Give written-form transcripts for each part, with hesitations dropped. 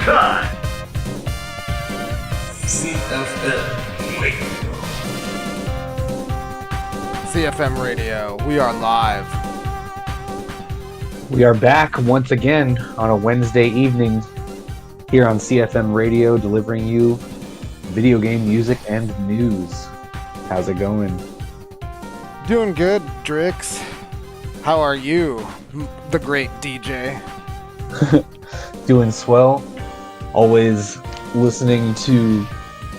time. CFM Radio. CFM Radio, we are live. We are back once again on a Wednesday evening here on CFM Radio, delivering you video game music and news. How's it going? Doing good, Drix. How are you, the great DJ? Doing swell. Always listening to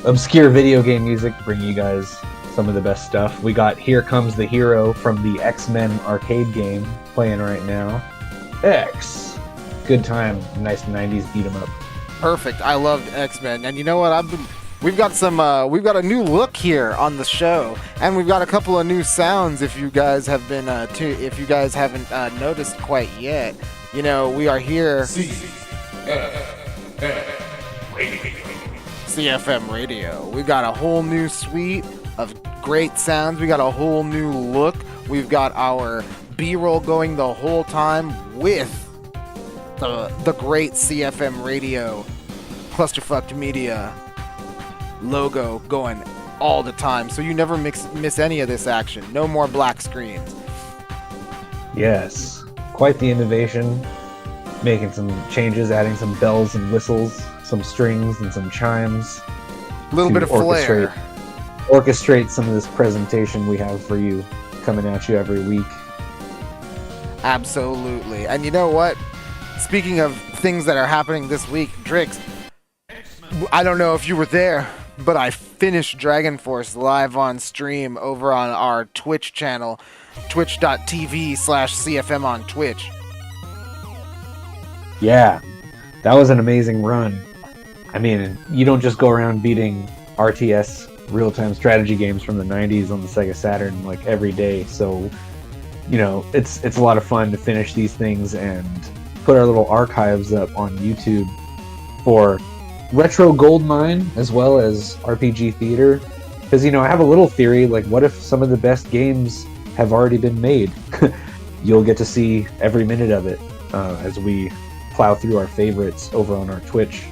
obscure video game music to bring you guys some of the best stuff. We got Here Comes the Hero from the X-Men arcade game playing right now. X. Good time. Nice 90s beat 'em up. Perfect. I loved X-Men. And you know what? We've got a new look here on the show, and we've got a couple of new sounds. If you guys have been, if you guys haven't noticed quite yet, you know we are here. CFM Radio. We got a whole new suite of great sounds. We got a whole new look. We've got our B-roll going the whole time with the great CFM Radio Clusterfucked Media logo going all the time, so you never miss any of this action. No more black screens. Yes, quite the innovation. Making some changes, adding some bells and whistles, some strings and some chimes. A little bit of flair. Orchestrate some of this presentation we have for you, coming at you every week. Absolutely. And you know what? Speaking of things that are happening this week, Drix, I don't know if you were there, but I finished Dragon Force live on stream over on our Twitch channel, twitch.tv/CFM on Twitch. Yeah, that was an amazing run. I mean, you don't just go around beating RTS real-time strategy games from the 90s on the Sega Saturn like every day, so you know, it's a lot of fun to finish these things and put our little archives up on YouTube for Retro Goldmine as well as RPG Theater. Because, you know, I have a little theory, like, what if some of the best games have already been made? You'll get to see every minute of it as we plow through our favorites over on our Twitch.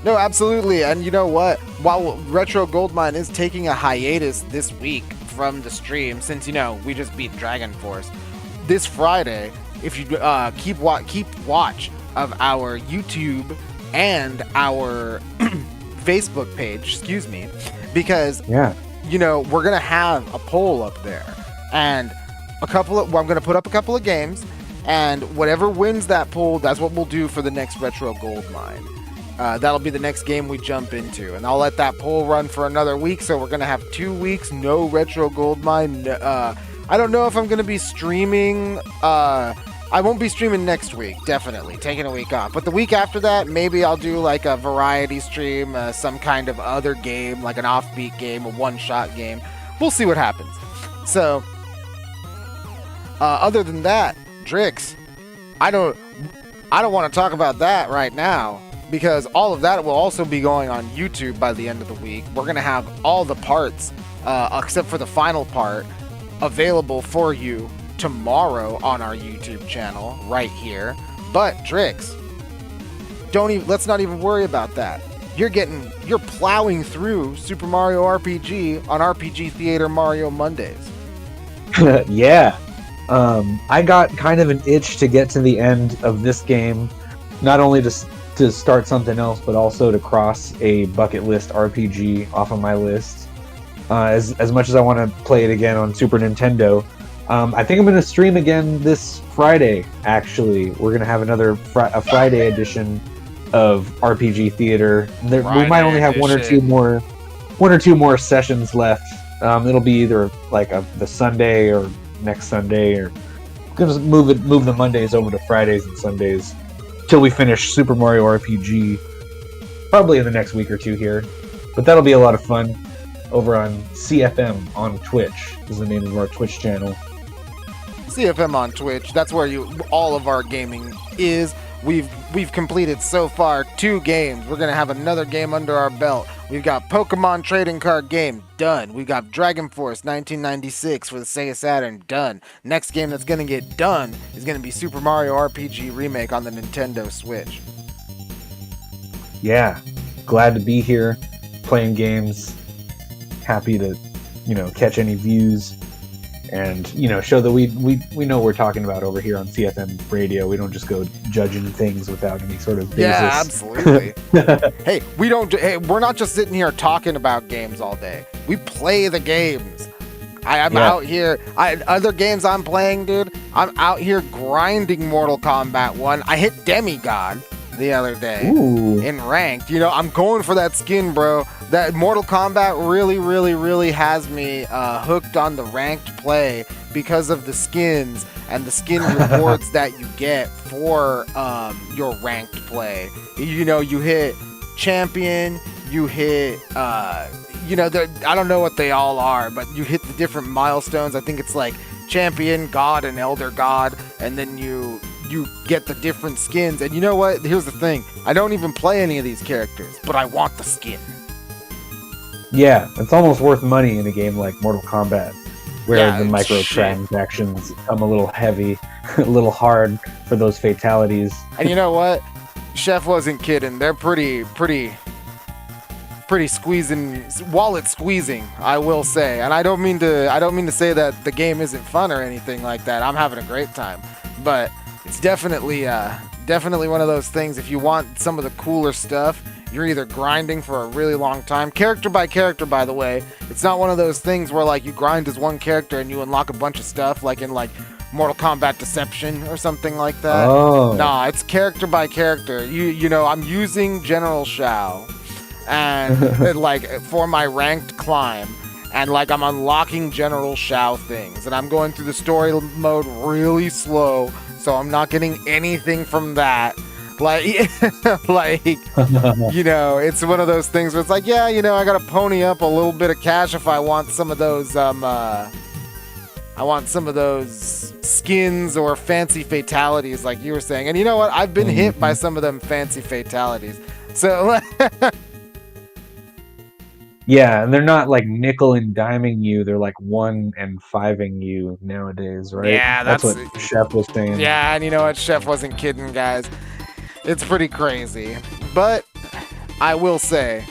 No, absolutely. And you know what? While Retro Goldmine is taking a hiatus this week from the stream, since, you know, we just beat Dragon Force, this Friday, if you keep watch of our YouTube and our Facebook page, because, you know, we're going to have a poll up there. And I'm going to put up a couple of games, and whatever wins that poll, that's what we'll do for the next Retro Goldmine. That'll be the next game we jump into, and I'll let that poll run for another week, so we're going to have 2 weeks, no Retro Goldmine. I don't know if I'm going to be streaming. I won't be streaming next week, definitely, taking a week off. But the week after that, maybe I'll do like a variety stream, some kind of other game, like an offbeat game, a one-shot game. We'll see what happens. So, other than that, Drix, I don't want to talk about that right now, because all of that will also be going on YouTube by the end of the week. We're going to have all the parts, except for the final part, available for you tomorrow on our YouTube channel, right here. But, Drix, let's not even worry about that. You're plowing through Super Mario RPG on RPG Theater Mario Mondays. Yeah. I got kind of an itch to get to the end of this game, not only to start something else, but also to cross a bucket list RPG off of my list. As much as I want to play it again on Super Nintendo, I think I'm going to stream again this Friday, actually. We're going to have a Friday edition of RPG Theater. We might only have one or two more sessions left. It'll be either like the Sunday or next Sunday, or we're going to move the Mondays over to Fridays and Sundays till we finish Super Mario RPG, probably in the next week or two here. But that'll be a lot of fun over on CFM on Twitch, is the name of our Twitch channel. CFM on Twitch, that's where all of our gaming is. We've completed so far 2 games. We're gonna have another game under our belt. We've got Pokemon trading card game done. We've got Dragon Force 1996 for the Sega Saturn done. Next game that's gonna get done is gonna be Super Mario RPG Remake on the Nintendo Switch. Yeah, glad to be here, playing games. Happy to, catch any views, and show that we know what we're talking about over here on CFM Radio. We don't just go judging things without any sort of basis. Yeah, absolutely. Hey, we're not just sitting here talking about games all day. We play the games. I'm out here. Other games I'm playing, dude. I'm out here grinding Mortal Kombat 1. I hit Demigod the other day. Ooh. In ranked. I'm going for that skin, bro. That Mortal Kombat really, really, really has me hooked on the ranked play because of the skins and the skin rewards that you get for your ranked play. You hit champion, you hit I don't know what they all are, but you hit the different milestones. I think it's like champion, god, and elder god, and then you get the different skins. And you know what? Here's the thing. I don't even play any of these characters, but I want the skin. Yeah, it's almost worth money in a game like Mortal Kombat, where the microtransactions come a little heavy, a little hard for those fatalities. And you know what? Chef wasn't kidding. They're pretty squeezing, wallet squeezing, I will say. And I don't mean to say that the game isn't fun or anything like that. I'm having a great time, but it's definitely one of those things. If you want some of the cooler stuff, you're either grinding for a really long time, character by character, by the way. It's not one of those things where like you grind as one character and you unlock a bunch of stuff, like in like Mortal Kombat Deception or something like that. Oh. Nah, it's character by character. I'm using General Shao and like for my ranked climb, and like I'm unlocking General Shao things, and I'm going through the story mode really slow, so I'm not getting anything from that. It's one of those things where it's like, I gotta pony up a little bit of cash if I want some of those skins or fancy fatalities, like you were saying. And you know what? I've been hit by some of them fancy fatalities. So yeah, and they're not like nickel and diming you, they're like 1 and 5ing you nowadays, right? Yeah, that's what Chef was saying. Yeah, and you know what? Chef wasn't kidding, guys. It's pretty crazy. But I will say,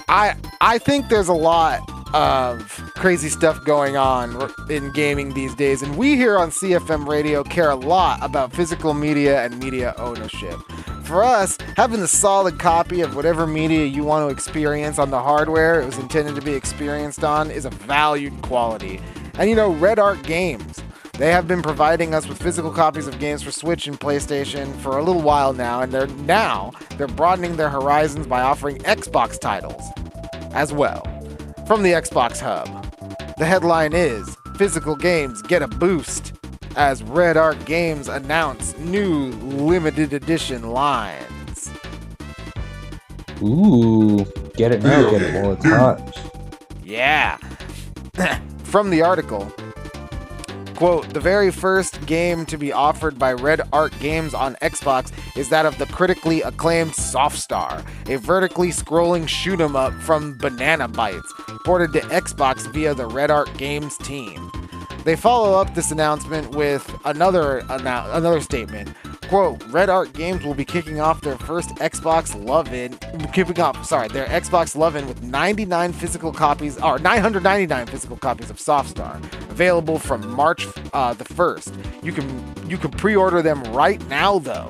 I think there's a lot of crazy stuff going on in gaming these days, and we here on CFM Radio care a lot about physical media and media ownership. For us, having the solid copy of whatever media you want to experience on the hardware it was intended to be experienced on is a valued quality. And Red Art Games, they have been providing us with physical copies of games for Switch and PlayStation for a little while now, and they're broadening their horizons by offering Xbox titles as well from the Xbox Hub. The headline is, physical games get a boost as Red Art Games announce new limited edition lines. Ooh, get it now, get it while it's hot. Yeah. From the article, quote, the very first game to be offered by Red Art Games on Xbox is that of the critically acclaimed Softstar, a vertically scrolling shoot-'em-up from Banana Bytes, ported to Xbox via the Red Art Games team. They follow up this announcement with another statement. Quote, Red Art Games will be kicking off their first Xbox their Xbox Love-In with 999 physical copies of Softstar, available from March the 1st. You can pre-order them right now, though.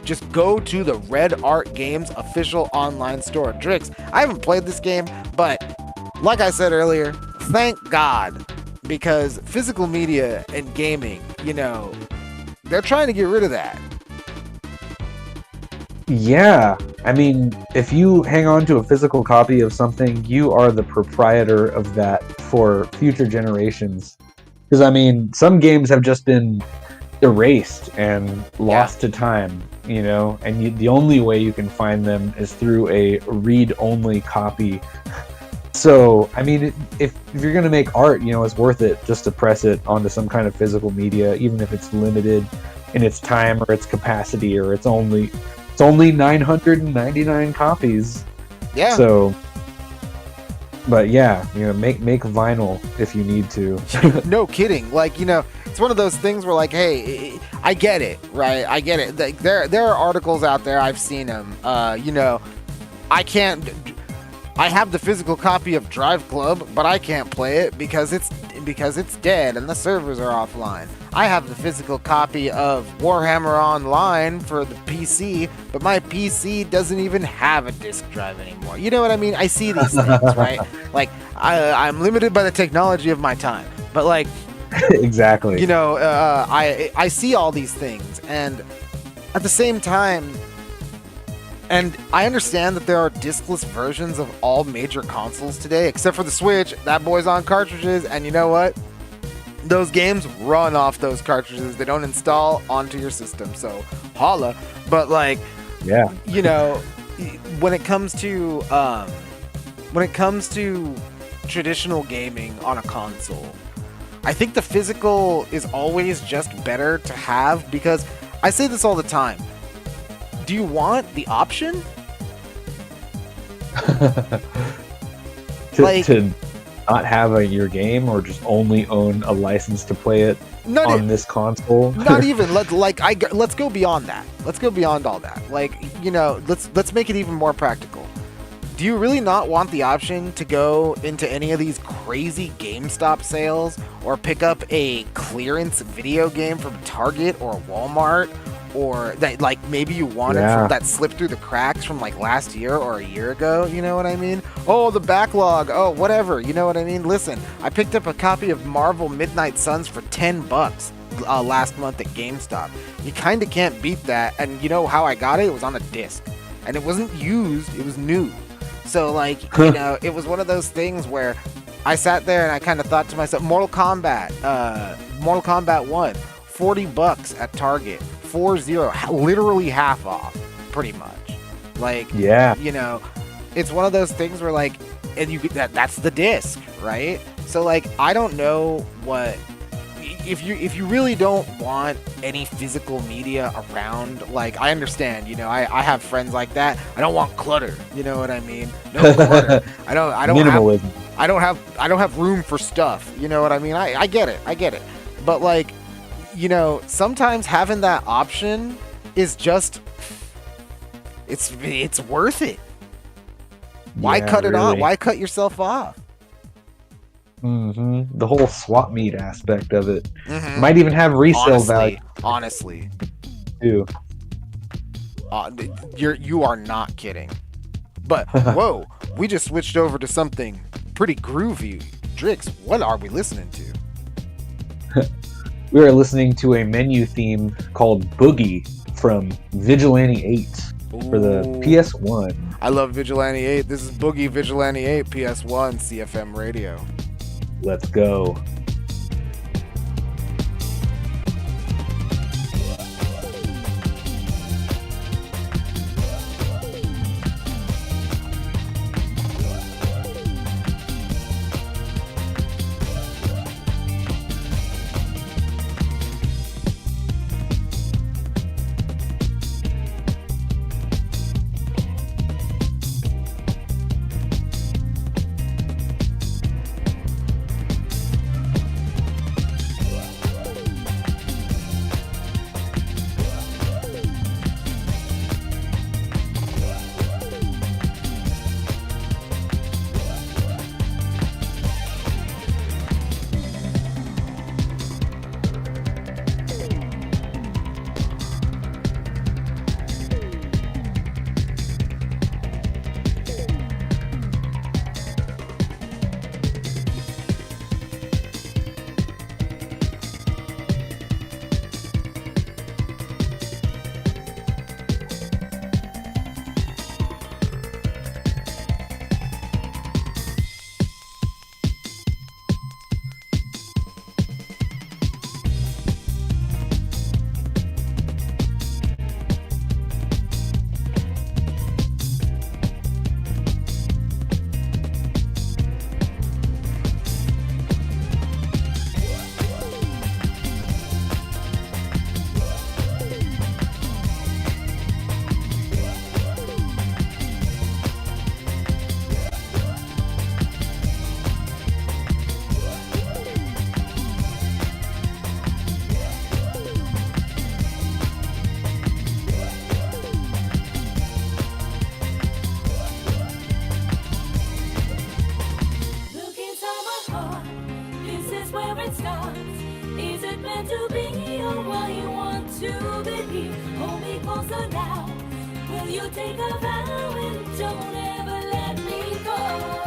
Just go to the Red Art Games official online store. Drix, I haven't played this game, but like I said earlier, thank God. Because physical media and gaming, they're trying to get rid of that. Yeah, I mean, if you hang on to a physical copy of something, you are the proprietor of that for future generations. Because, I mean, some games have just been erased and lost to time, and the only way you can find them is through a read-only copy. So, I mean, if you're going to make art, it's worth it just to press it onto some kind of physical media, even if it's limited in its time or its capacity, or it's only 999 copies. Yeah. So, But yeah, make vinyl if you need to. No kidding. Like, it's one of those things where, like, hey, I get it, right? I get it. Like, there are articles out there, I've seen them. I have the physical copy of Drive Club, but I can't play it because it's dead and the servers are offline. I have the physical copy of Warhammer Online for the PC, but my PC doesn't even have a disk drive anymore. You know what I mean? I see these things, right? Like, I'm limited by the technology of my time, but like, exactly. I see all these things, and at the same time, and I understand that there are diskless versions of all major consoles today, except for the Switch. That boy's on cartridges, and you know what? Those games run off those cartridges. They don't install onto your system, so holla. But like, yeah, when it comes to traditional gaming on a console, I think the physical is always just better to have, because I say this all the time. Do you want the option? to not have your game, or just only own a license to play it on this console? Not even. Let's go beyond that. Let's go beyond all that. Like, let's make it even more practical. Do you really not want the option to go into any of these crazy GameStop sales, or pick up a clearance video game from Target or Walmart, or that, like, maybe you wanted from that slipped through the cracks from like last year or a year ago? You know what I mean? Oh, the backlog. Oh, whatever. You know what I mean? Listen, I picked up a copy of Marvel Midnight Suns for $10 last month at GameStop. You kind of can't beat that. And you know how I got it? It was on a disc, and it wasn't used. It was new. So, like, it was one of those things where I sat there and I kind of thought to myself, Mortal Kombat 1, $40 at Target, 4-0, literally half off, pretty much. Like, it's one of those things where, like, and that's the disc, right? So, like, I don't know what, if you really don't want any physical media around, like, I understand, I have friends like that. I don't want clutter, you know what I mean? No clutter. I don't minimalism. I don't have room for stuff, you know what I mean? I get it. But, like, sometimes having that option is just, it's worth it. Why cut it off? Why cut yourself off? Mm-hmm. The whole swap meet aspect of it might even have resale value. Honestly, too. You are not kidding. But whoa, we just switched over to something pretty groovy. Drix, what are we listening to? We are listening to a menu theme called Boogie from Vigilante 8 for the PS1. I love Vigilante 8. This is Boogie Vigilante 8 PS1 CFM Radio. Let's go. to believe. Hold me closer now. Will you take a vow and don't ever let me go?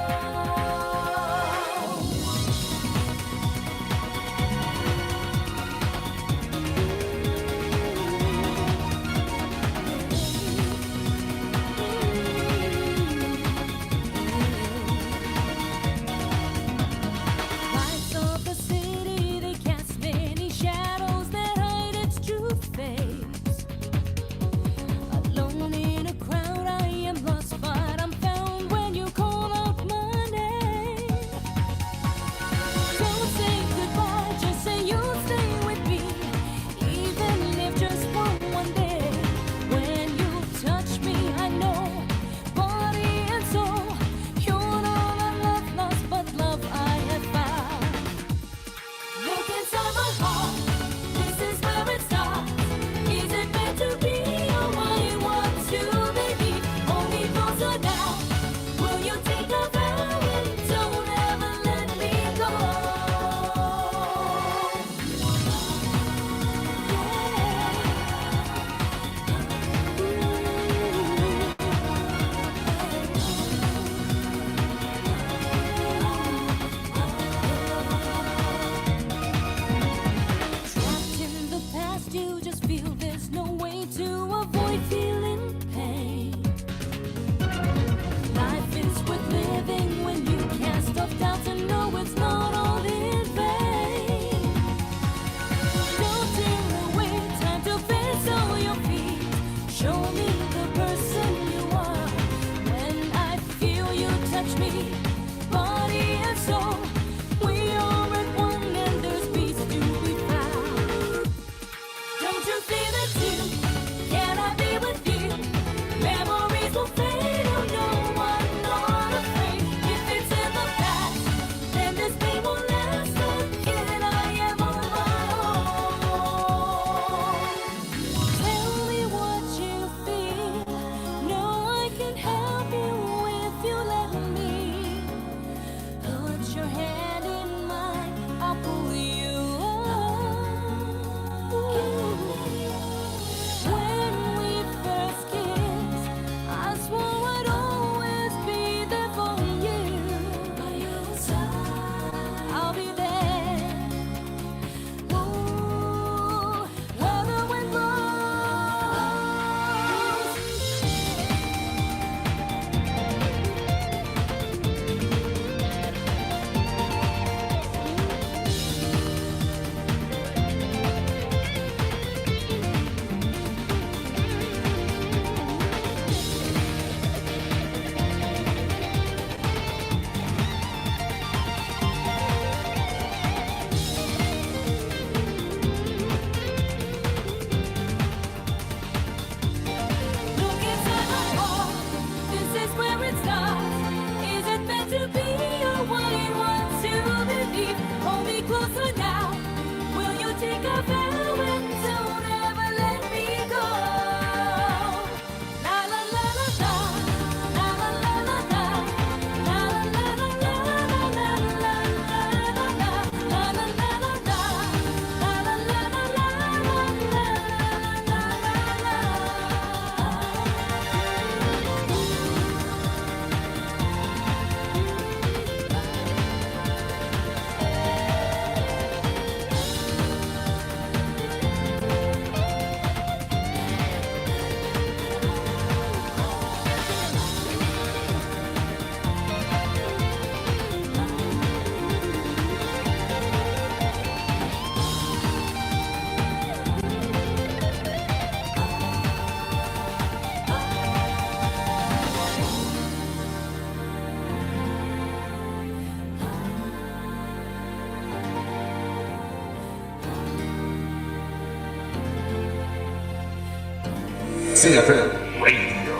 CFM Radio.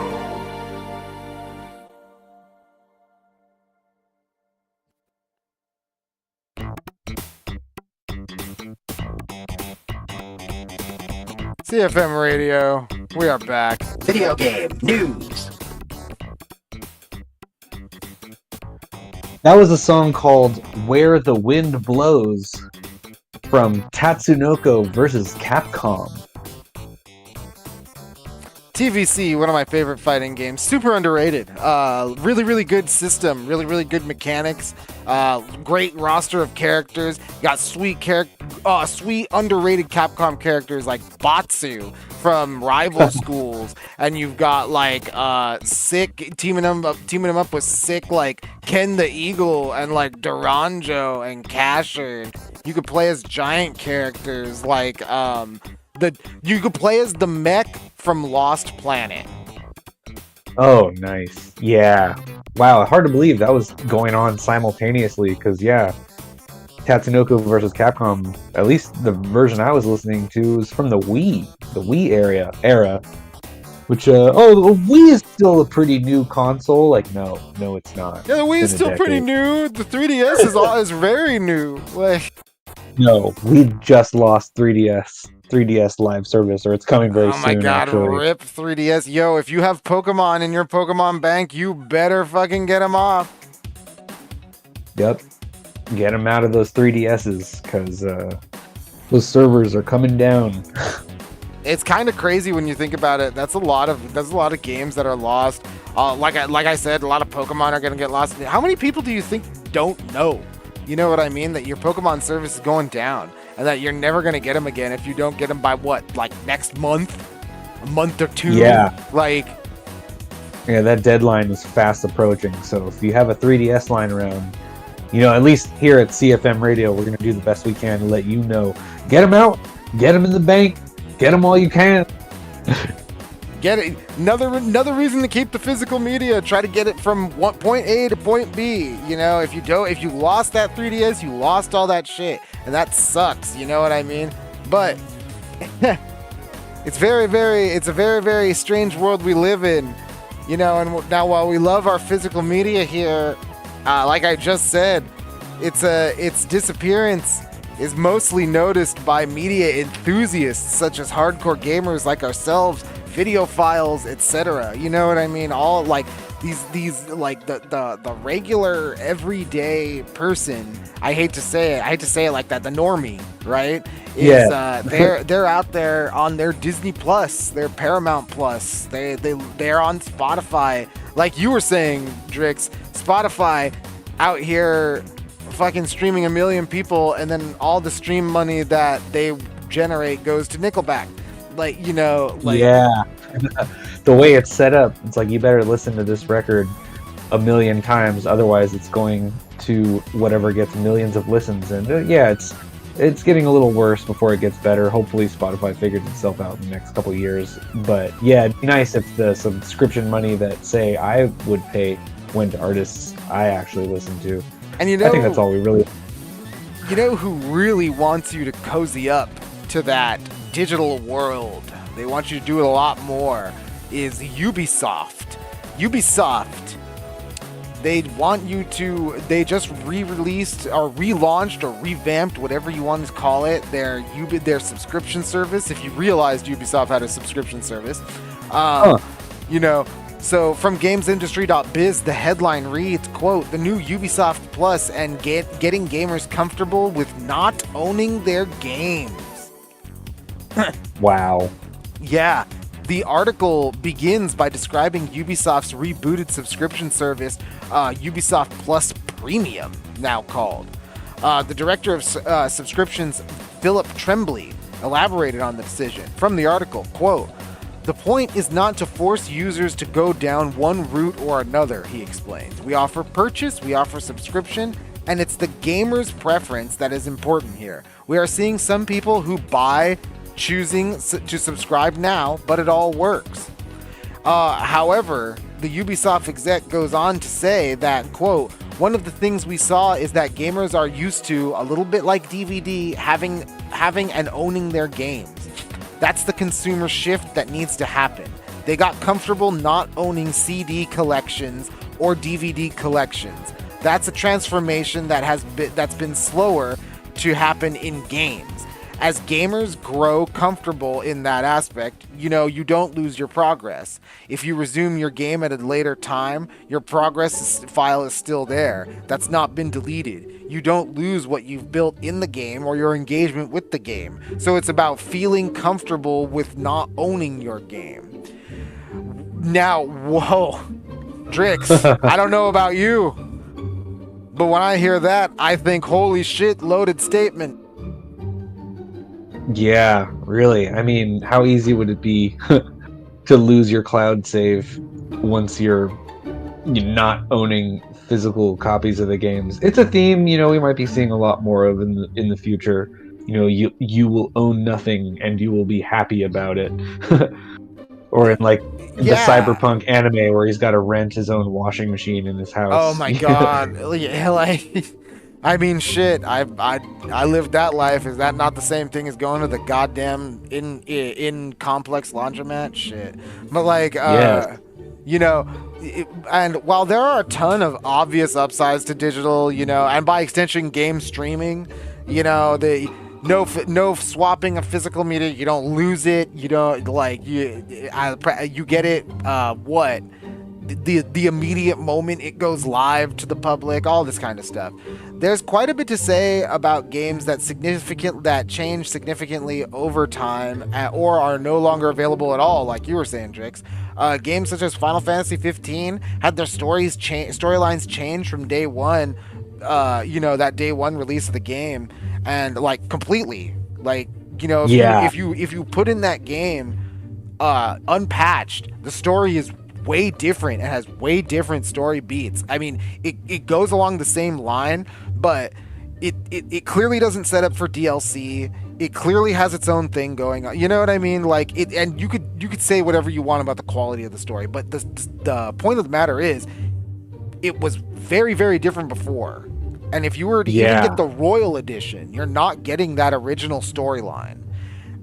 CFM Radio, we are back. Video game news. That was a song called Where the Wind Blows from Tatsunoko vs. Capcom. TVC, one of my favorite fighting games. Super underrated. Really, really good system. Really, really good mechanics. Great roster of characters. You got sweet underrated Capcom characters like Batsu from rival schools, and you've got like sick teaming them up with sick like Ken the Eagle and like Duranjo and Casher. You could play as giant characters like you could play as the mech from Lost Planet. Oh, nice. Yeah. Wow, hard to believe that was going on simultaneously, because, yeah, Tatsunoko versus Capcom, at least the version I was listening to, was from the Wii era, which, the Wii is still a pretty new console. Like, no, it's not. Yeah, the Wii is still pretty new. The 3DS is very new. Like, no, we just lost 3DS live service, or it's coming very soon. Oh my god, actually. rip 3DS. Yo, if you have Pokemon in your Pokemon bank, you better fucking get them off. Yep. Get them out of those 3DSs, because those servers are coming down. It's kind of crazy when you think about it. That's a lot of games that are lost. Like I said, a lot of Pokemon are gonna get lost. How many people do you think don't know? You know what I mean? That your Pokemon service is going down, and that you're never gonna get them again if you don't get them by what, like next month, a month or two? Yeah. Like. Yeah, that deadline is fast approaching. So if you have a 3DS lying around, at least here at CFM Radio, we're gonna do the best we can to let you know. Get them out. Get them in the bank. Get them while you can. Get it. Another reason to keep the physical media. Try to get it from point A to point B. If you lost that 3DS, you lost all that shit, and that sucks. You know what I mean? But it's a very, very strange world we live in. And now while we love our physical media here, like I just said, its disappearance is mostly noticed by media enthusiasts such as hardcore gamers like ourselves, videophiles, etc. You know what I mean? All like these like the regular everyday person. I hate to say it like that. The normie, right? They're out there on their Disney Plus, their Paramount Plus. They're on Spotify, like you were saying, Drix. Spotify out here fucking streaming 1 million people, and then all the stream money that they generate goes to Nickelback. Yeah. The way it's set up, it's like you better listen to this record 1 million times, otherwise it's going to whatever gets millions of listens. And it's getting a little worse before it gets better. Hopefully Spotify figures itself out in the next couple years. But yeah, it'd be nice if the subscription money that, say, I would pay went to artists I actually listen to. And I think that's all we really... You know who really wants you to cozy up to that digital world? They want you to do it a lot more. Is Ubisoft. Ubisoft. They just re-released or relaunched or revamped, whatever you want to call it, their subscription service. If you realized Ubisoft had a subscription service. So from gamesindustry.biz, the headline reads, quote, "The new Ubisoft Plus and getting gamers comfortable with not owning their games." Wow. Yeah. The article begins by describing Ubisoft's rebooted subscription service, Ubisoft Plus Premium, now called. The director of subscriptions, Philip Tremblay, elaborated on the decision. From the article, quote, "The point is not to force users to go down one route or another," he explains. "We offer purchase, we offer subscription, and it's the gamer's preference that is important here. We are seeing some people who buy choosing to subscribe now, but it all works." However, the Ubisoft exec goes on to say that, quote, "One of the things we saw is that gamers are used to, a little bit like DVD, having and owning their games. That's the consumer shift that needs to happen. They got comfortable not owning CD collections or DVD collections. That's a transformation that's been slower to happen in games. As gamers grow comfortable in that aspect, you don't lose your progress. If you resume your game at a later time, your progress file is still there. That's not been deleted. You don't lose what you've built in the game or your engagement with the game. So it's about feeling comfortable with not owning your game." Now, whoa, Drix, I don't know about you, but when I hear that, I think, holy shit, loaded statement. Yeah, really. I mean, how easy would it be to lose your cloud save once you're not owning physical copies of the games? It's a theme, we might be seeing a lot more of in the future. You will own nothing and you will be happy about it. Or in the cyberpunk anime where he's got to rent his own washing machine in his house. Oh my god. Yeah, I mean, shit. I lived that life. Is that not the same thing as going to the goddamn in complex laundromat? Shit. But Yes. And while there are a ton of obvious upsides to digital, and by extension game streaming, the no swapping of physical media, you don't lose it, you don't you get it the immediate moment it goes live to the public, all this kind of stuff. There's quite a bit to say about games that change significantly over time or are no longer available at all, like you were saying, Drix. Games such as Final Fantasy 15 had their storylines change from day one, that day one release of the game, and completely. If you put in that game unpatched, the story is way different. It has way different story beats. I mean, it goes along the same line, but it clearly doesn't set up for DLC. It clearly has its own thing going on. You know what I mean? And you could say whatever you want about the quality of the story, but the point of the matter is, it was very, very different before. And if you were to even get the Royal Edition, you're not getting that original storyline.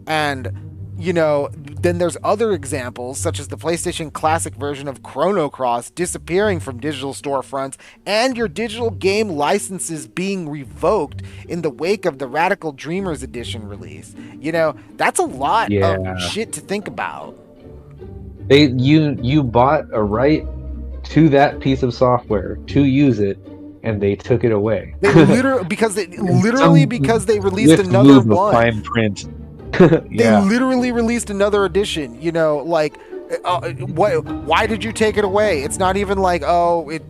And then there's other examples, such as the PlayStation Classic version of Chrono Cross disappearing from digital storefronts and your digital game licenses being revoked in the wake of the Radical Dreamers Edition release. That's a lot of shit to think about. You bought a right to that piece of software to use it, and they took it away. They because they released another one. Fine print. They literally released another edition. Why did you take it away? It's not even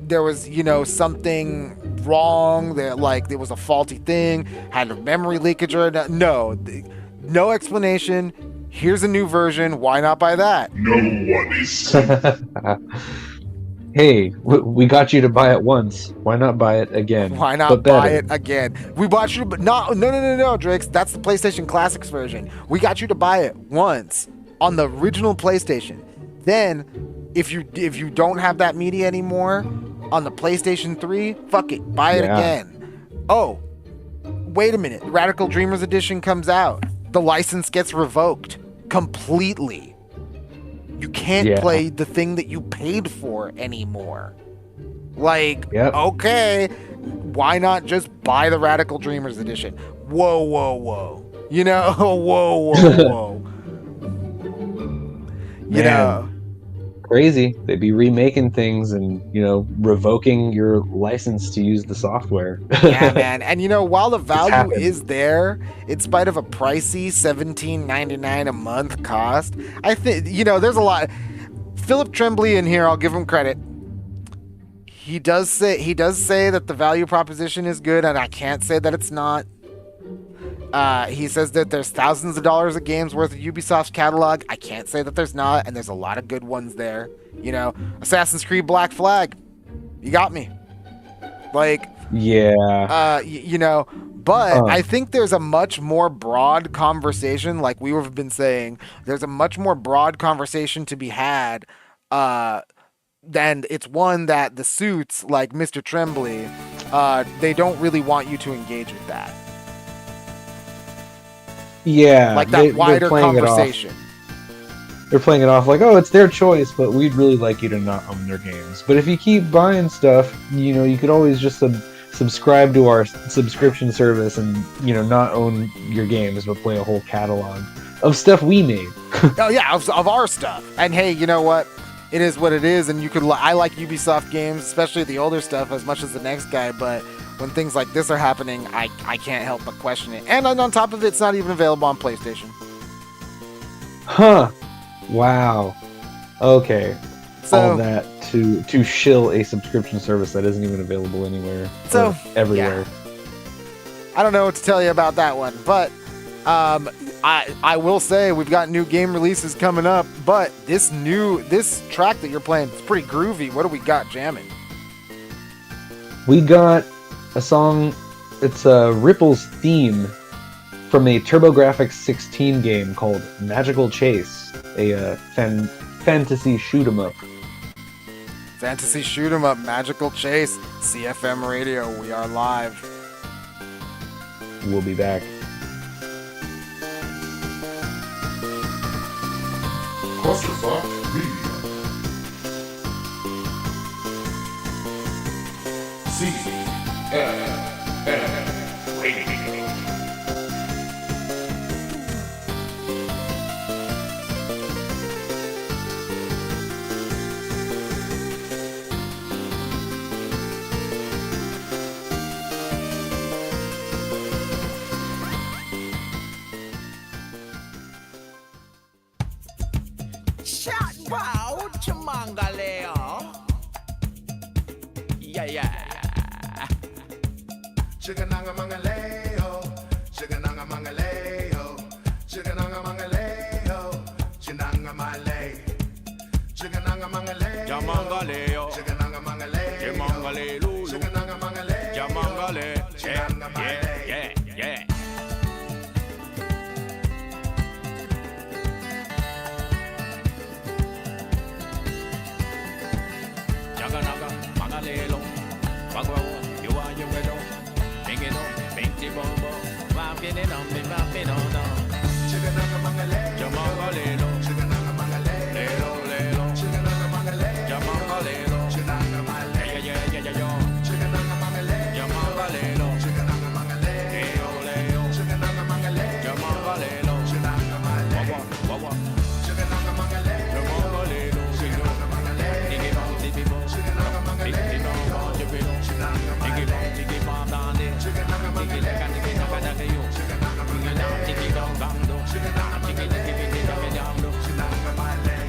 there was something wrong. There was a faulty thing, had a memory leakage or no explanation. Here's a new version. Why not buy that? No one is. Hey, we got you to buy it once. Why not buy it again? Why not buy it again? We bought you to... No, Drix. That's the PlayStation Classics version. We got you to buy it once on the original PlayStation. Then, if you don't have that media anymore on the PlayStation 3, fuck it. Buy it again. Oh, wait a minute. Radical Dreamers Edition comes out. The license gets revoked completely. You can't play the thing that you paid for anymore. Okay, why not just buy the Radical Dreamers Edition? Whoa. Whoa. Crazy. They'd be remaking things and, revoking your license to use the software. Yeah, man. And, while the value is there, in spite of a pricey $17.99 a month cost, I think, there's a lot. Philip Tremblay in here, I'll give him credit. He does say that the value proposition is good, and I can't say that it's not. He says that there's thousands of dollars of games worth of Ubisoft's catalog. I can't say that there's not, and there's a lot of good ones there. Assassin's Creed Black Flag, you got me. But I think there's a much more broad conversation, like we have been saying. There's a much more broad conversation to be had, than it's one that the suits, like Mr. Tremblay, they don't really want you to engage with that. Yeah, that wider conversation. They're playing it off like, oh, it's their choice, but we'd really like you to not own their games. But if you keep buying stuff, you could always just subscribe to our subscription service and, not own your games, but play a whole catalog of stuff we made. Oh yeah, of our stuff. And hey, you know what? It is what it is, and I like Ubisoft games, especially the older stuff, as much as the next guy, but when things like this are happening, I can't help but question it. And on top of it, it's not even available on PlayStation. Huh. Wow. Okay. So, all that to shill a subscription service that isn't even available anywhere. So, or everywhere. I don't know what to tell you about that one, but I will say we've got new game releases coming up, but this track that you're playing is pretty groovy. What do we got jamming? We got a song, it's Ripple's theme from a TurboGrafx 16 game called Magical Chase, a fantasy shoot 'em up. Fantasy shoot 'em up, Magical Chase, CFM Radio. We are live. We'll be back. Clusterfuck Media. CFM Radio. Wow, Chamangaleo. Yeah. Chigananga mangaleo, chigananga mangaleo, chigananga mangaleo, chinanga malay, chigananga mangaleo, Jamangaleo. chigananga mangaleo, Jamangalelu. chigananga mangaleo, Jamangale. chinanga malay. Yeah. Jaganaga, Mangalelo, Bagua, you are your widow, Bingino, Binky Bombo, Vampin on the Vampin on Chigananga mangaleo, Jamangalelo, chigananga mangaleo, Lelo, chigananga mangaleo, Jamangalelo, chinanga malay, yeah, chigananga mangaleo, Jamangalelo, chigananga mangaleo, Leo, chigananga mangaleo, Jamangalelo, chinanga malay, Wawa, chigananga mangaleo, Jamangalelo, chigananga mangaleo, Diggy Bom, Diggy Bom, chigananga mangaleo, Diggy Bom, Diggy Bom, chinanga Diggy malay, Bom, Diggy Bom, Dande, chigananga Diggy mangaleo, Diggy Diggy you, chigananga mangaleo, Diggy Dong Dando, Diggy Diggy Dando, chinanga malay.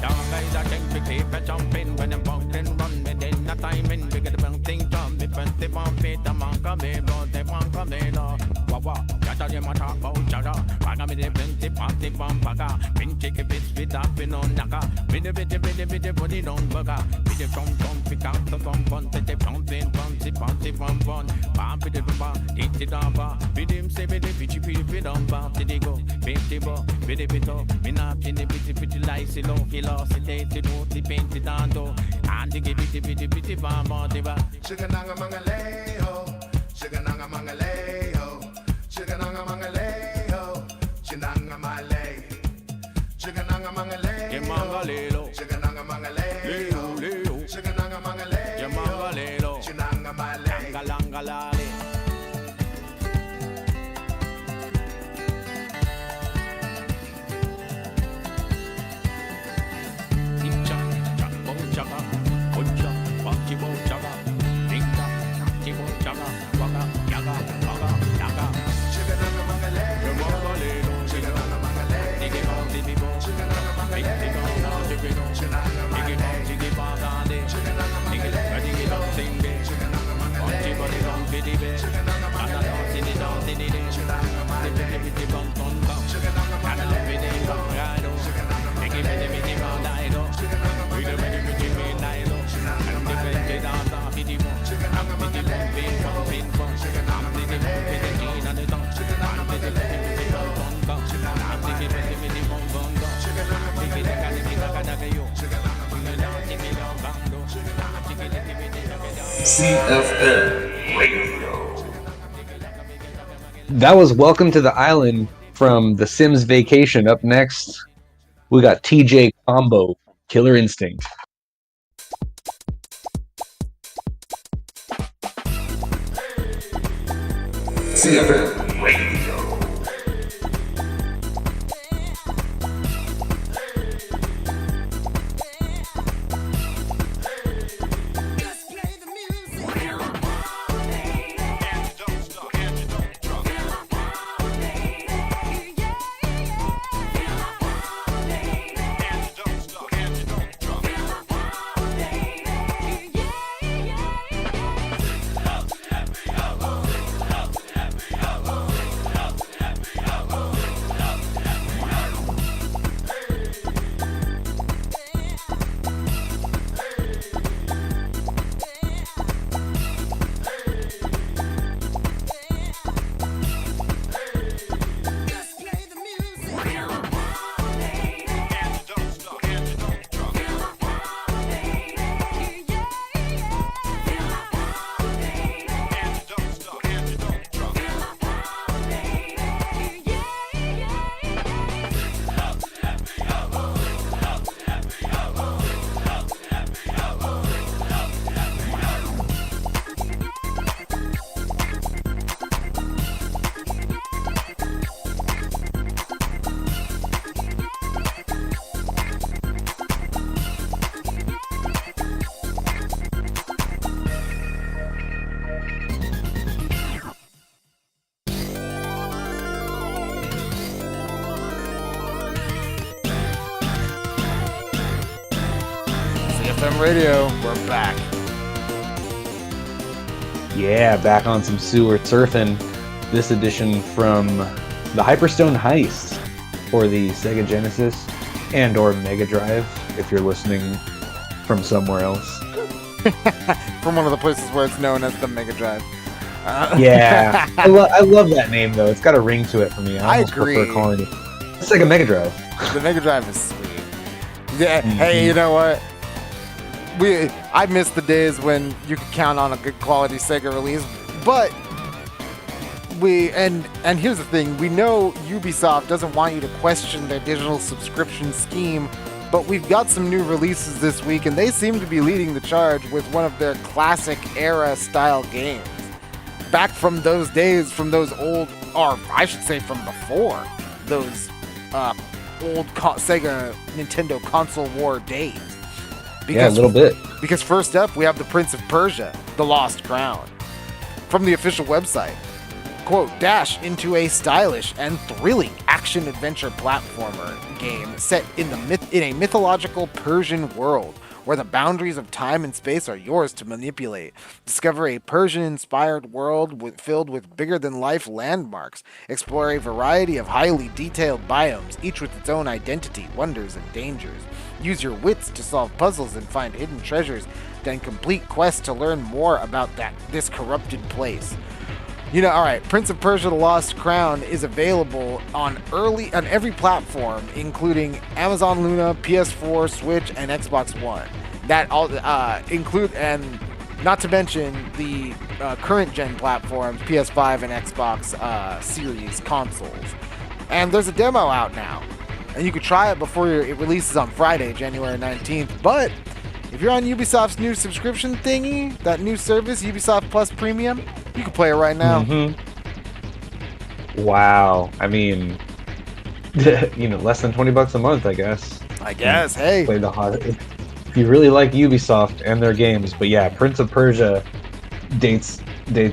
Young guys are king to keep a jumping when I'm walking, run within the time in bigger the thing jump, if they want feet, the monka me, blood, they want come in. Wawa, Yata, you must talk about Jada, Pagami, the plenty, party, Pampaga, Pinchick, bitch, with up in on Naka, with a bit, body on burger, with a from, pick up the fun, take the pumping, party, fun, pump it, eat it up, with him, say, with the pitchy, with on, did he go, big table, with a bit of, me not in the pretty lights, low, he lost it, he painted on, and he give it, bitty, mama, Chigananga mangaleo, chigananga mangaleo, chigananga mangaleo, chinanga malay, chigananga mangaleo, Mangalelo, chigananga mangaleo, Leo, chigananga mangaleo, Mangalelo, chinanga malay. Galangalale. Chigananga mangaleo, chigananga mangaleo, chigananga mangaleo, chinanga malay, chigananga mangaleo, chigananga mangaleo, chigananga mangaleo, chinanga malay, chigananga CFM Radio. That was Welcome to the Island from The Sims Vacation. Up next, we got TJ Combo, Killer Instinct. CFM Radio. CFM Radio, we're back. Yeah, back on some sewer surfing. This edition from the Hyperstone Heist for the Sega Genesis and or Mega Drive, if you're listening from somewhere else. From one of the places where it's known as the Mega Drive. Yeah, I love that name though. It's got a ring to it for me. I almost agree. prefer calling it. It's like a Mega Drive. The Mega Drive is sweet. Yeah. Hey, you know what? I miss the days when you could count on a good quality Sega release, but and here's the thing: we know Ubisoft doesn't want you to question their digital subscription scheme, but we've got some new releases this week, and they seem to be leading the charge with one of their classic era style games. Back from those days, from those old, or I should say from before, those old Sega Nintendo console war days. Yeah, a little bit. Because first up, we have the Prince of Persia, The Lost Crown. From the official website, quote, dash into a stylish and thrilling action-adventure platformer game set in a mythological Persian world, where the boundaries of time and space are yours to manipulate. Discover a Persian-inspired world filled with bigger-than-life landmarks. Explore a variety of highly detailed biomes, each with its own identity, wonders, and dangers. Use your wits to solve puzzles and find hidden treasures, then complete quests to learn more about this corrupted place. You know, alright, Prince of Persia: The Lost Crown is available on every platform, including Amazon Luna, PS4, Switch, and Xbox One. That all include, and not to mention the current gen platforms, PS5 and Xbox Series consoles. And there's a demo out now, and you can try it before it releases on Friday, January 19th. But if you're on Ubisoft's new subscription thingy, that new service, Ubisoft Plus Premium, you can play it right now. Mm-hmm. Wow. I mean, less than $20 a month, I guess. Hey. Play the hot. If you really like Ubisoft and their games, but yeah, Prince of Persia dates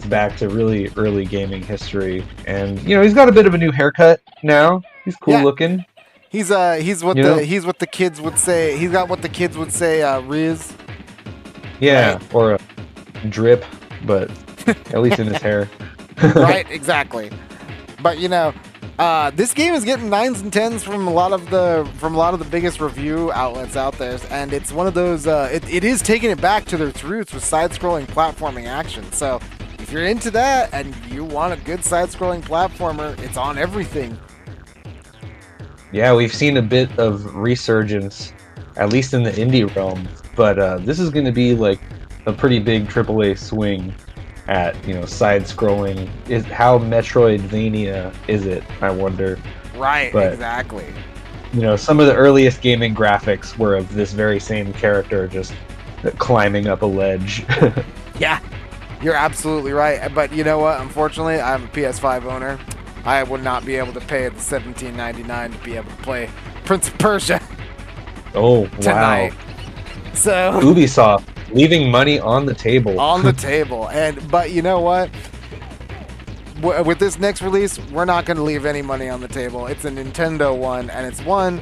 back to really early gaming history, and he's got a bit of a new haircut now. He's cool looking. He's what the kids would say. He's got what the kids would say, Riz. Yeah, right? Or a drip, but at least in his hair. Right, exactly. But this game is getting 9s and 10s from a lot of the biggest review outlets out there, and it's one of those. It is taking it back to its roots with side-scrolling platforming action. So if you're into that and you want a good side-scrolling platformer, it's on everything. Yeah, we've seen a bit of resurgence, at least in the indie realm, but this is going to be like a pretty big AAA swing at side-scrolling. How Metroidvania is it? I wonder. Right, but, exactly. Some of the earliest gaming graphics were of this very same character just climbing up a ledge. Yeah, you're absolutely right. But you know what? Unfortunately, I'm a PS5 owner. I would not be able to pay the $17.99 to be able to play Prince of Persia. Oh, tonight. Wow. So Ubisoft leaving money on the table. But you know what? With this next release, we're not going to leave any money on the table. It's a Nintendo one, and it's one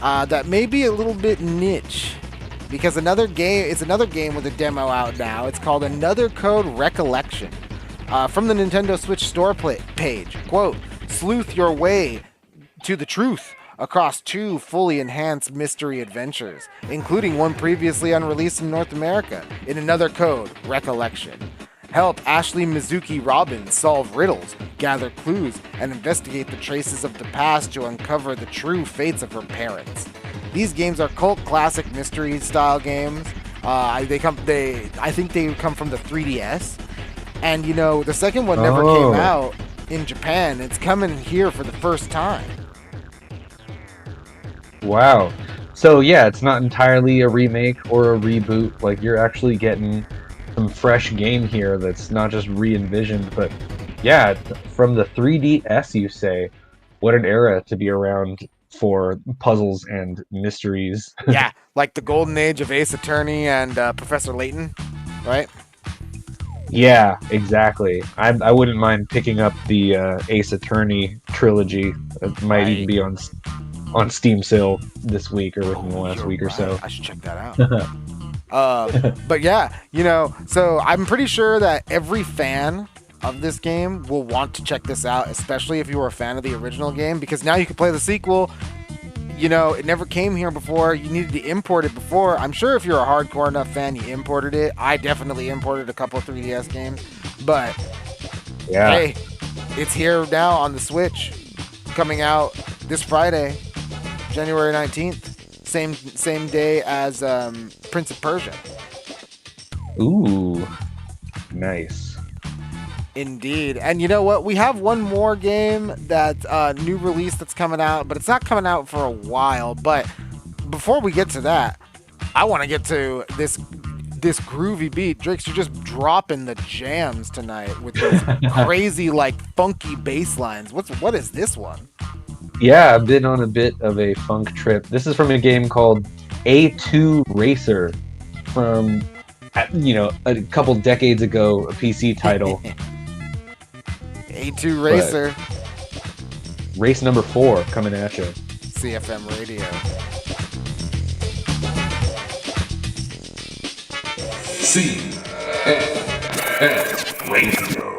that may be a little bit niche, because it's another game with a demo out now. It's called Another Code Recollection. From the Nintendo Switch store page, quote, sleuth your way to the truth across 2 fully enhanced mystery adventures, including one previously unreleased in North America, in Another Code Recollection. Help Ashley Mizuki Robbins solve riddles, gather clues, and investigate the traces of the past to uncover the true fates of her parents. These games are cult classic mystery style games. I think they come from the 3DS. And the second one never came out in Japan. It's coming here for the first time. Wow. So yeah, it's not entirely a remake or a reboot. Like, you're actually getting some fresh game here that's not just re-envisioned, but yeah, from the 3DS, you say. What an era to be around for puzzles and mysteries. Yeah, like the golden age of Ace Attorney and Professor Layton, right? Yeah, exactly. I wouldn't mind picking up the Ace Attorney trilogy. It might even be on Steam sale this week or within the last week or so. I should check that out. But yeah, so I'm pretty sure that every fan of this game will want to check this out, especially if you were a fan of the original game, because now you can play the sequel. It never came here before. You needed to import it before. I'm sure if you're a hardcore enough fan, you imported it. I definitely imported a couple of 3DS games, but hey, it's here now on the Switch, coming out this Friday, January 19th. Same day as Prince of Persia. Ooh, nice. Indeed. And you know what? We have one more game that new release that's coming out, but it's not coming out for a while. But before we get to that, I want to get to this groovy beat. Drakes, you're just dropping the jams tonight with these crazy, funky bass lines. What is this one? Yeah, I've been on a bit of a funk trip. This is from a game called A2 Racer from, a couple decades ago, a PC title. A2 Racer. But race number 4 coming at you. CFM Radio. CFM Radio.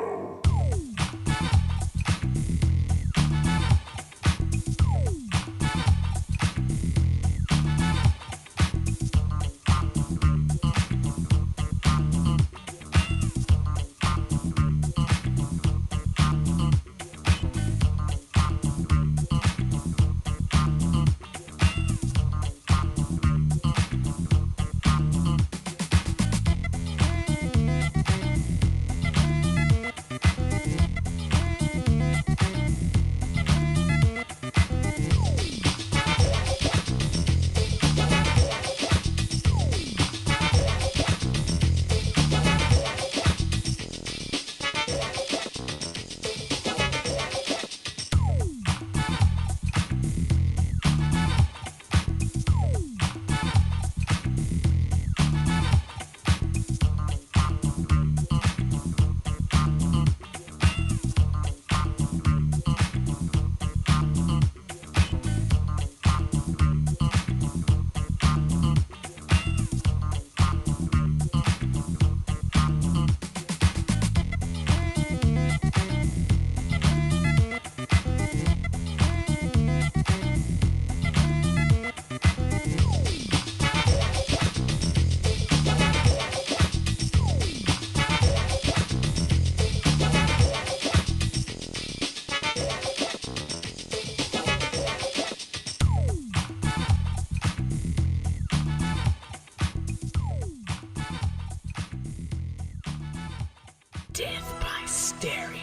Death by stereo.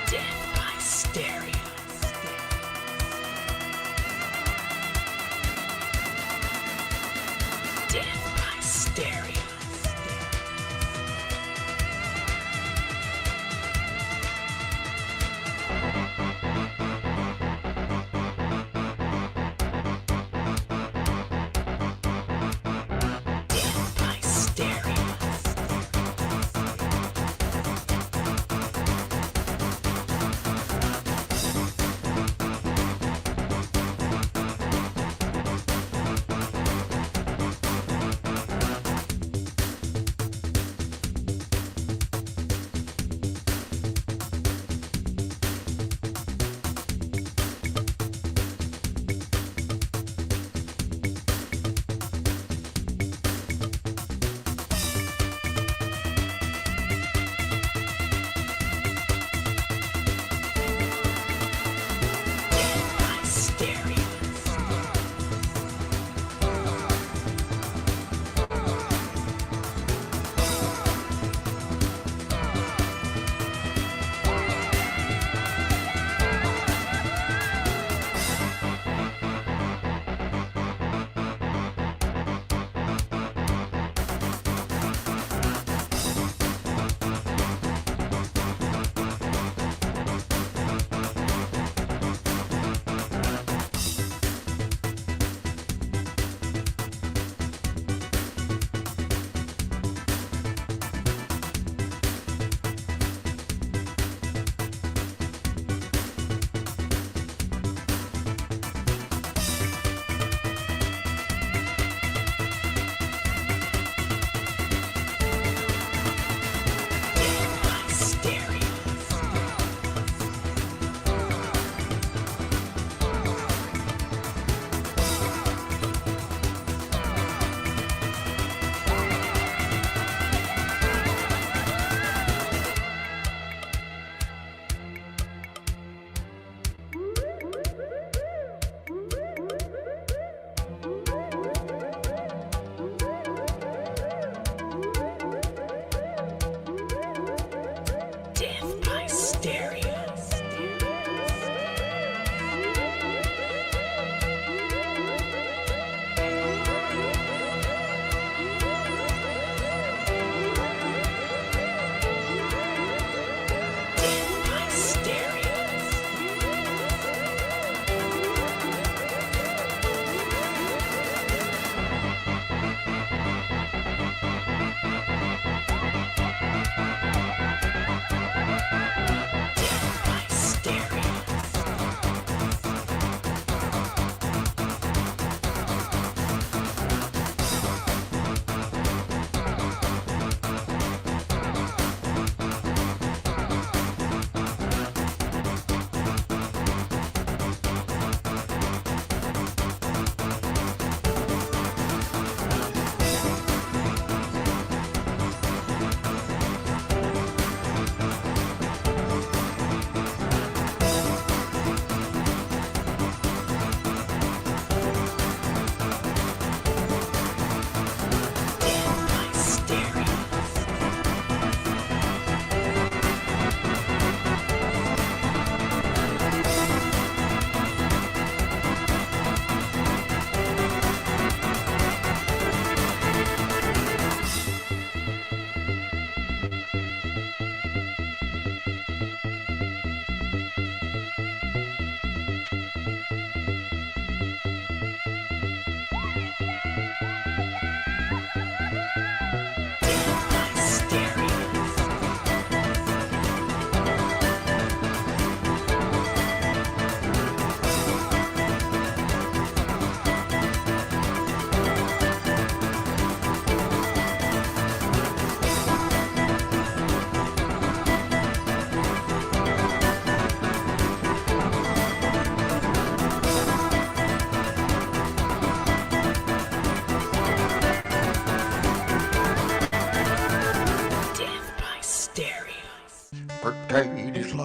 Death by stereo. Death by stereo. Death by stereo.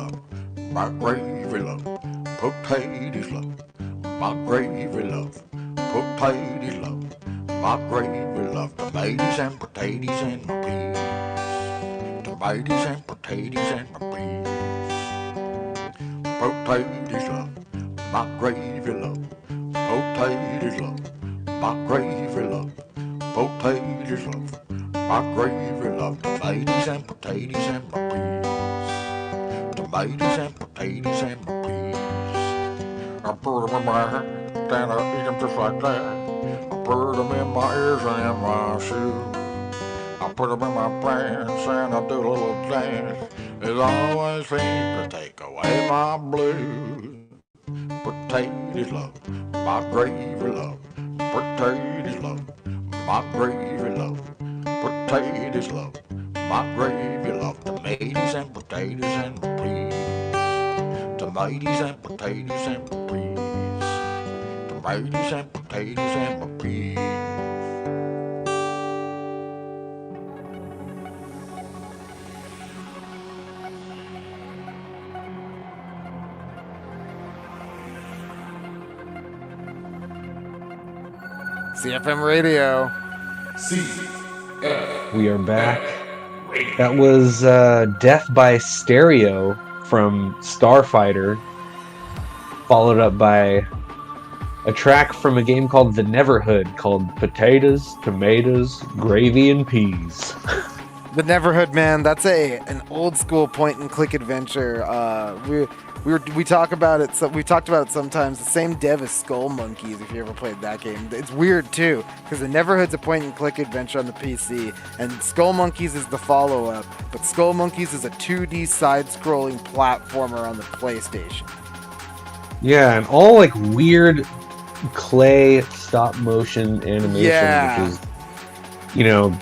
love, my gravy love, potatoes love, my gravy love, potatoes love, my gravy love, tomatoes and potatoes and my peas, tomatoes and potatoes and my peas, potatoes love, my gravy love, potatoes love, my gravy love, potatoes love, my gravy love, tomatoes and potatoes and my peas, tomatoes and potatoes and my peas. I put them in my hand and I eat them just like that. I put them in my ears and in my shoes. I put them in my pants and I do a little dance. It always seems to take away my blues. Potatoes love, my gravy love, potatoes love, my gravy love, potatoes love, my gravy love, tomatoes and potatoes and my peas, tomatoes and potatoes and my peas, tomatoes and potatoes and my peas. CFM Radio. We are back. That was Death by Stereo from Starfighter, followed up by a track from a game called The Neverhood called Potatoes, Tomatoes, Gravy, and Peas. The Neverhood, man, that's an old school point and click adventure. We talk about it. So we talked about it sometimes. The same dev as Skull Monkeys. If you ever played that game, it's weird too because the Neverhood's a point and click adventure on the PC, and Skull Monkeys is the follow up. But Skull Monkeys is a 2D side-scrolling platformer on the PlayStation. Yeah, and all like weird clay stop motion animation, which is, you know,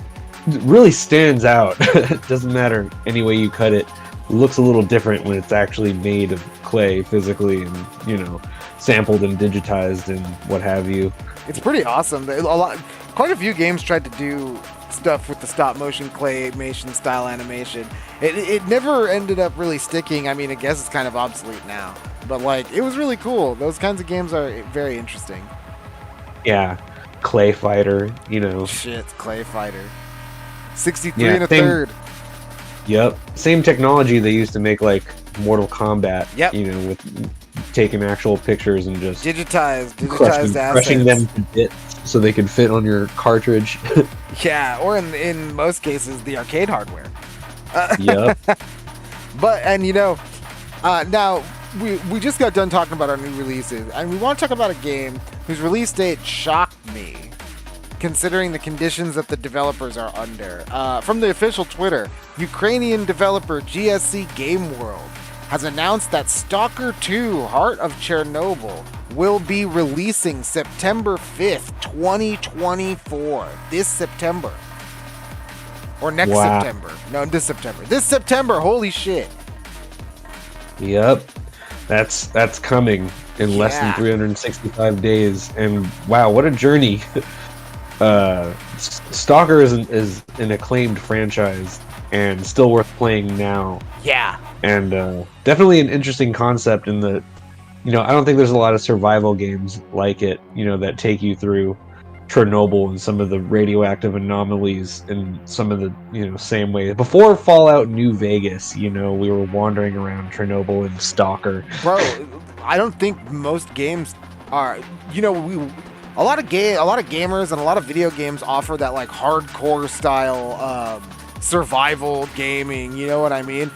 really stands out. It doesn't matter any way you cut it. It looks a little different when it's actually made of clay physically and, you know, sampled and digitized and what have you. It's pretty awesome. Quite a few games tried to do stuff with the stop motion claymation style animation. It never ended up really sticking. I mean, I guess it's kind of obsolete now, but like it was really cool. Those kinds of games are very interesting. Yeah, Clay Fighter, you know. Shit, Clay Fighter. 63 and a third. Yep. Same technology they used to make like Mortal Kombat. Yep. You know, with taking actual pictures and just digitized crushing assets. them to bits so they could fit on your cartridge. Yeah, or in most cases the arcade hardware. Yep. But and you know, now we just got done talking about our new releases, and we want to talk about a game whose release date shocked me, considering the conditions that the developers are under. From the official Twitter, Ukrainian developer GSC Game World has announced that Stalker 2 Heart of Chernobyl will be releasing September 5th, 2024. This September. Or next September. No, this September. This September, holy shit. Yep. That's coming in less than 365 days. And wow, what a journey. Stalker is an acclaimed franchise and still worth playing now. Yeah. And definitely an interesting concept in the, you know, I don't think there's a lot of survival games like it, you know, that take you through Chernobyl and some of the radioactive anomalies in some of the, you know, same way. Before Fallout New Vegas, you know, we were wandering around Chernobyl and Stalker. Bro, I don't think most games are, you know, a lot of gamers and a lot of video games offer that like hardcore style survival gaming, you know what I mean?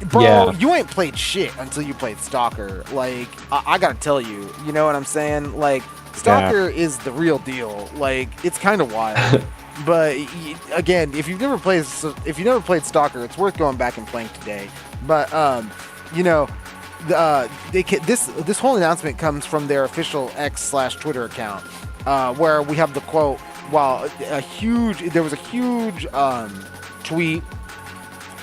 Bro, you ain't played shit until you played Stalker. Like, I gotta tell you, you know what I'm saying? Like, Stalker is the real deal. Like, it's kind of wild. But again, if you've never played Stalker, it's worth going back and playing today. But you know, this whole announcement comes from their official X/Twitter account, where we have the quote. While there was a huge tweet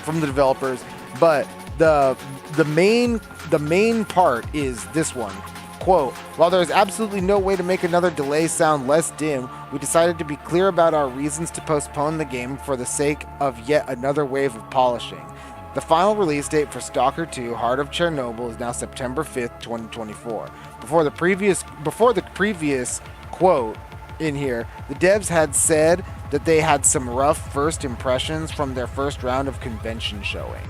from the developers, but the main part is this one. Quote, while there is absolutely no way to make another delay sound less dim, we decided to be clear about our reasons to postpone the game for the sake of yet another wave of polishing. The final release date for Stalker 2: Heart of Chernobyl is now September 5th, 2024. Before the previous quote in here, the devs had said that they had some rough first impressions from their first round of convention showings.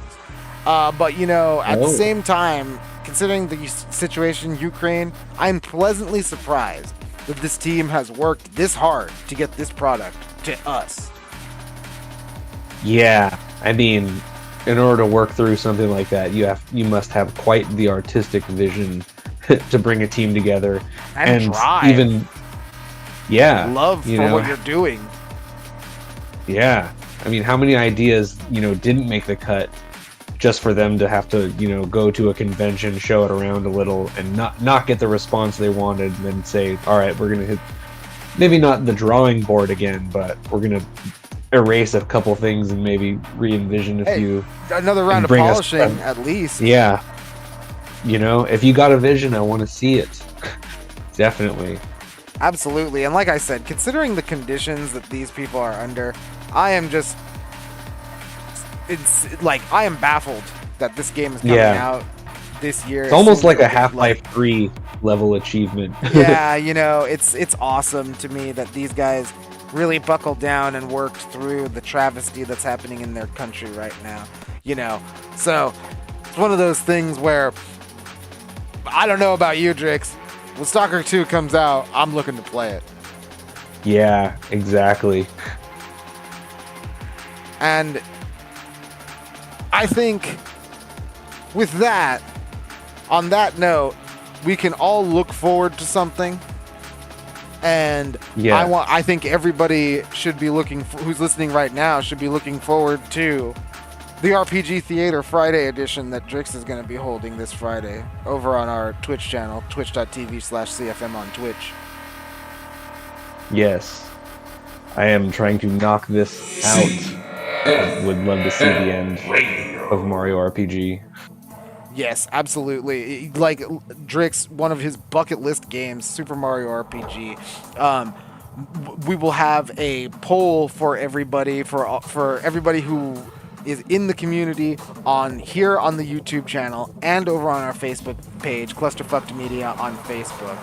But, you know, at the same time, considering the situation in Ukraine, I'm pleasantly surprised that this team has worked this hard to get this product to us. Yeah, I mean, in order to work through something like that, you must have quite the artistic vision to bring a team together And drive. even Love for what you're doing. Yeah, I mean, how many ideas didn't make the cut just for them to have to go to a convention, show it around a little, and not get the response they wanted, and then say, all right, we're gonna hit maybe not the drawing board again, but we're gonna erase a couple things and maybe re-envision a few. Another round of polishing, at least. Yeah. If you got a vision, I want to see it. Definitely. Absolutely. And like I said, considering the conditions that these people are under, I am baffled that this game is coming out this year. It's almost like a Half-Life 3 level achievement. Yeah, it's awesome to me that these guys really buckled down and worked through the travesty that's happening in their country right now. So it's one of those things where I don't know about you, Drix. When Stalker 2 comes out, I'm looking to play it. Yeah, exactly. And I think with that, on that note, we can all look forward to something. And I think everybody should be who's listening right now should be looking forward to the RPG Theater Friday edition that Drix is going to be holding this Friday over on our Twitch channel, twitch.tv/CFM on Twitch. Yes. I am trying to knock this out. Would love to see the end of Mario RPG. Yes, absolutely. Like Drix, one of his bucket list games, Super Mario RPG. We will have a poll for everybody, for everybody who is in the community here on the YouTube channel and over on our Facebook page, Clusterfucked Media on Facebook.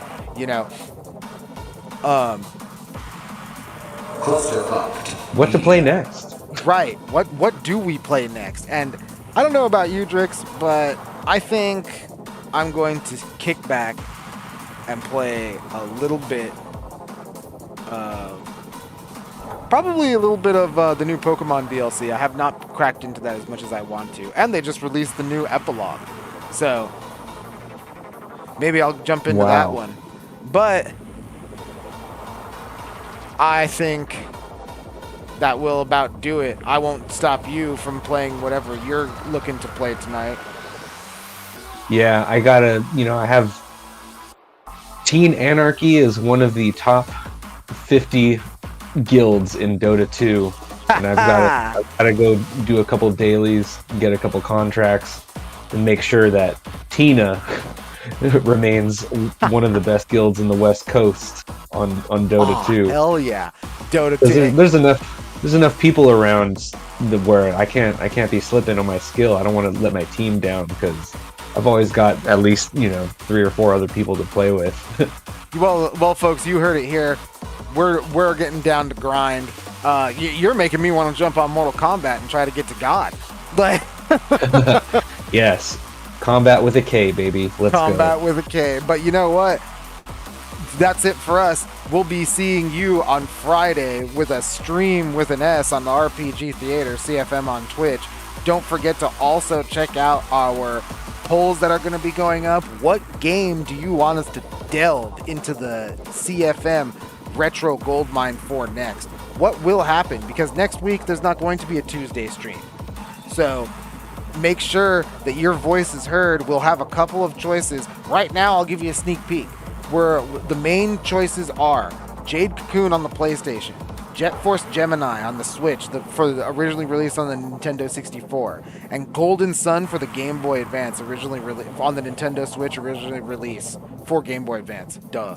Clusterfucked. What to play next? Right. What do we play next? And I don't know about you, Drix, but I think I'm going to kick back and play a little bit, probably a little bit of the new Pokemon DLC. I have not cracked into that as much as I want to. And they just released the new epilogue. So maybe I'll jump into that one. But I think that will about do it. I won't stop you from playing whatever you're looking to play tonight. Yeah, I gotta, I have Teen Anarchy is one of the top 50 guilds in Dota 2, and I've gotta go do a couple dailies, get a couple contracts, and make sure that Tina remains one of the best guilds in the West Coast on Dota 2. Hell yeah, Dota 2. There's enough people around where I can't be slipping on my skill. I don't want to let my team down because I've always got at least 3 or 4 other people to play with. Well, folks, you heard it here. We're getting down to grind. You're making me want to jump on Mortal Kombat and try to get to God. But yes, combat with a K, baby. Let's go. Combat with a K. But you know what? That's it for us. We'll be seeing you on Friday with a stream with an S on the RPG Theater, CFM on Twitch. Don't forget to also check out our polls that are going to be going up. What game do you want us to delve into the CFM Retro Goldmine for next? What will happen? Because next week there's not going to be a Tuesday stream. So make sure that your voice is heard. We'll have a couple of choices. Right now, I'll give you a sneak peek. Where the main choices are Jade Cocoon on the PlayStation, Jet Force Gemini on the Switch, originally released on the Nintendo 64, and Golden Sun for the Game Boy Advance, originally on the Nintendo Switch, originally released for Game Boy Advance. Duh.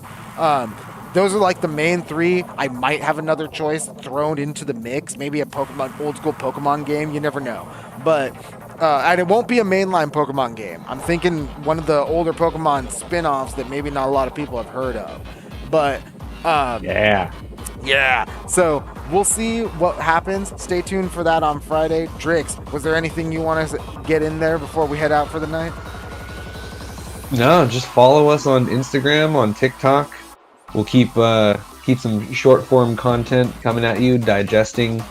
Those are like the main 3. I might have another choice thrown into the mix, maybe a old school Pokemon game. You never know. But And it won't be a mainline Pokemon game. I'm thinking one of the older Pokemon spin-offs that maybe not a lot of people have heard of. But Yeah. So we'll see what happens. Stay tuned for that on Friday. Drix, was there anything you want to get in there before we head out for the night? No, just follow us on Instagram, on TikTok. We'll keep some short form content coming at you, digesting,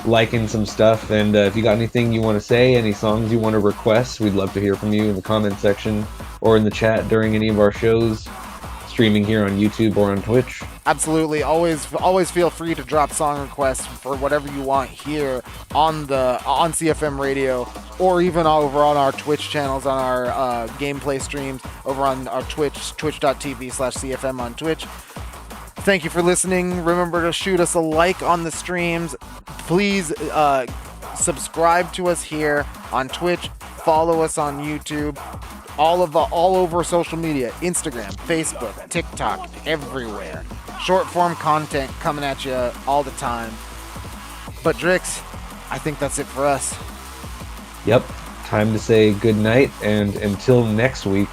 liking some stuff. And if you got anything you want to say, any songs you want to request, we'd love to hear from you in the comment section or in the chat during any of our shows, streaming here on YouTube or on Twitch. Absolutely. Always feel free to drop song requests for whatever you want here on CFM Radio, or even over on our Twitch channels, on our gameplay streams over on our twitch.tv/CFM on Twitch. Thank you for listening. Remember to shoot us a like on the streams. Please subscribe to us here on Twitch. Follow us on YouTube. All over social media, Instagram, Facebook, TikTok, everywhere. Short form content coming at you all the time. But Drix, I think that's it for us. Yep, time to say good night, and until next week,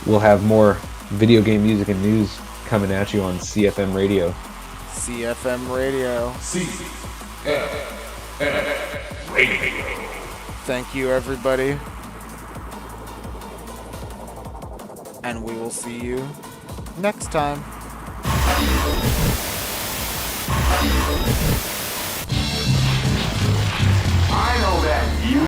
we'll have more video game music and news coming at you on CFM Radio. CFM Radio. Thank you, everybody. And we will see you next time.